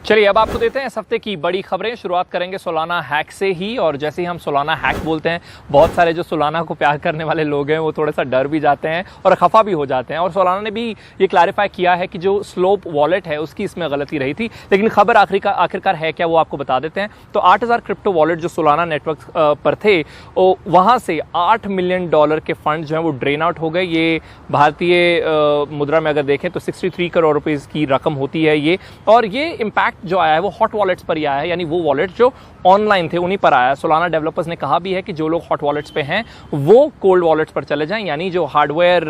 चलिए अब आपको देते हैं इस हफ्ते की बड़ी खबरें। शुरुआत करेंगे सोलाना हैक से ही। और जैसे ही हम सोलाना हैक बोलते हैं, बहुत सारे जो सोलाना को प्यार करने वाले लोग हैं वो थोड़ा सा डर भी जाते हैं और खफा भी हो जाते हैं। और सोलाना ने भी ये क्लैरिफाई किया है कि जो स्लोप वॉलेट है उसकी इसमें गलती रही थी, लेकिन खबर आखिरकार है क्या, वो आपको बता देते हैं। तो 8000 क्रिप्टो वॉलेट जो सोलाना नेटवर्क पर थे, वहाँ से $8 मिलियन के फंड जो है वो ड्रेन आउट हो गए। ये भारतीय मुद्रा में अगर देखें तो 63 करोड़ रुपीज़ की रकम होती है ये। और ये इम्पैक्ट जो आया है वो हॉट वॉलेट्स पर ही आया है, यानी वो वॉलेट जो ऑनलाइन थे उन्हीं पर आया है। सोलाना डेवलपर्स ने कहा भी है कि जो लोग हॉट वॉलेट्स पे हैं वो कोल्ड वॉलेट्स पर चले जाएं, यानी जो हार्डवेयर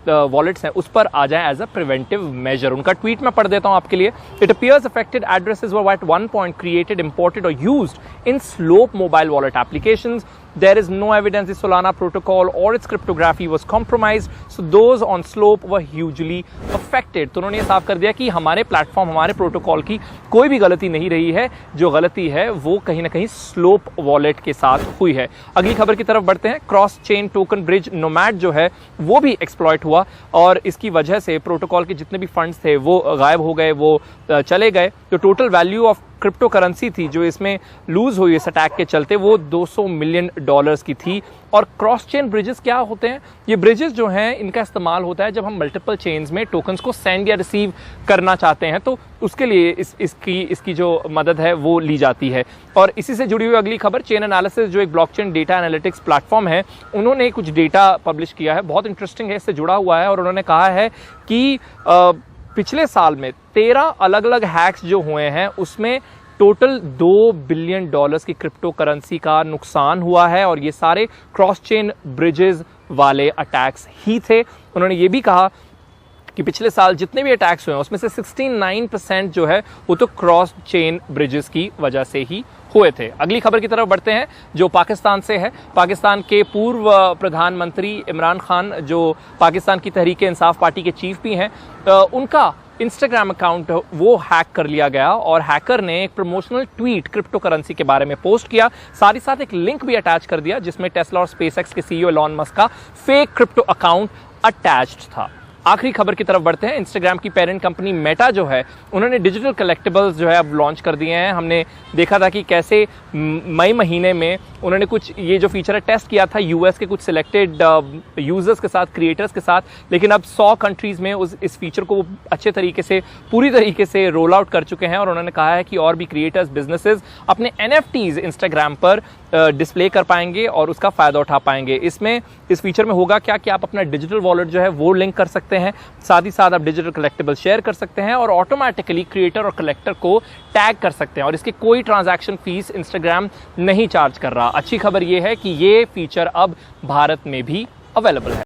वॉलेट्स हैं उस पर आ जाएं एज अ प्रिवेंटिव मेजर। उनका ट्वीट मैं पढ़ देता हूं आपके लिए। It appears affected addresses were at one point created, imported और used in slope mobile wallet applications. There is no evidence the Solana protocol or its cryptography was compromised, so those on Slope were hugely affected. तो उन्होंने ये साफ कर दिया कि हमारे platform, हमारे प्रोटोकॉल की कोई भी गलती नहीं रही है, जो गलती है वो कहीं ना कहीं स्लोप वॉलेट के साथ हुई है। अगली खबर की तरफ बढ़ते हैं। Cross chain token bridge nomad जो है वो भी एक्सप्लॉइट हुआ और इसकी वजह से प्रोटोकॉल के जितने भी फंड्स थे वो गायब हो गए, वो चले गए। जो total value of crypto currency थी जो इसमें लूज हुई इस अटैक के चलते, वो $200 मिलियन की थी। और क्रॉस चेन ब्रिजेस क्या होते हैं? ये ब्रिजेस जो हैं इनका इस्तेमाल होता है जब हम मल्टीपल चेन्स में टोकन्स को सेंड या रिसीव करना चाहते हैं, तो उसके लिए इसकी जो मदद है वो ली जाती है। और इसी से जुड़ी हुई अगली खबर, चेन एनालिसिस जो एक ब्लॉकचेन डेटा एनालिटिक्स प्लेटफॉर्म है, उन्होंने कुछ डेटा पब्लिश किया है, बहुत इंटरेस्टिंग है, इससे जुड़ा हुआ है। और उन्होंने कहा है कि पिछले साल में 13 अलग अलग हैक्स जो हुए हैं उसमें टोटल $2 बिलियन की क्रिप्टो करेंसी का नुकसान हुआ है और ये सारे क्रॉस चेन ब्रिजेस वाले अटैक्स ही थे। उन्होंने ये भी कहा कि पिछले साल जितने भी अटैक्स हुए हैं उसमें से 69% जो है वो तो क्रॉस चेन ब्रिजेस की वजह से ही हुए थे। अगली खबर की तरफ बढ़ते हैं जो पाकिस्तान से है। पाकिस्तान के पूर्व प्रधानमंत्री इमरान खान, जो पाकिस्तान की तहरीक-ए-इंसाफ पार्टी के चीफ भी हैं, उनका इंस्टाग्राम अकाउंट वो हैक कर लिया गया और हैकर ने एक प्रमोशनल ट्वीट क्रिप्टो करेंसी के बारे में पोस्ट किया, साथ ही साथ एक लिंक भी अटैच कर दिया जिसमें टेस्ला और स्पेसएक्स के सीईओ एलॉन मस्क का फेक क्रिप्टो अकाउंट अटैच्ड था। आखिरी खबर की तरफ बढ़ते हैं। इंस्टाग्राम की पेरेंट कंपनी मेटा जो है उन्होंने डिजिटल कलेक्टिबल्स जो है अब लॉन्च कर दिए हैं। हमने देखा था कि कैसे मई महीने में उन्होंने कुछ ये जो फीचर है टेस्ट किया था यूएस के कुछ सिलेक्टेड यूजर्स के साथ, क्रिएटर्स के साथ, लेकिन अब 100 कंट्रीज में इस फीचर को अच्छे तरीके से, पूरी तरीके से रोल आउट कर चुके हैं। और उन्होंने कहा है कि और भी क्रिएटर्स, बिजनेसेस अपने NFTs इंस्टाग्राम पर डिस्प्ले कर पाएंगे और उसका फायदा उठा पाएंगे। इस फीचर में होगा क्या कि आप अपना डिजिटल वॉलेट जो है वो लिंक कर सकते हैं, साथ ही साथ आप डिजिटल कलेक्टिबल शेयर कर सकते हैं और ऑटोमेटिकली क्रिएटर और कलेक्टर को टैग कर सकते हैं और इसकी कोई ट्रांजैक्शन फीस इंस्टाग्राम नहीं चार्ज कर रहा। अच्छी खबर यह है कि ये फीचर अब भारत में भी अवेलेबल है।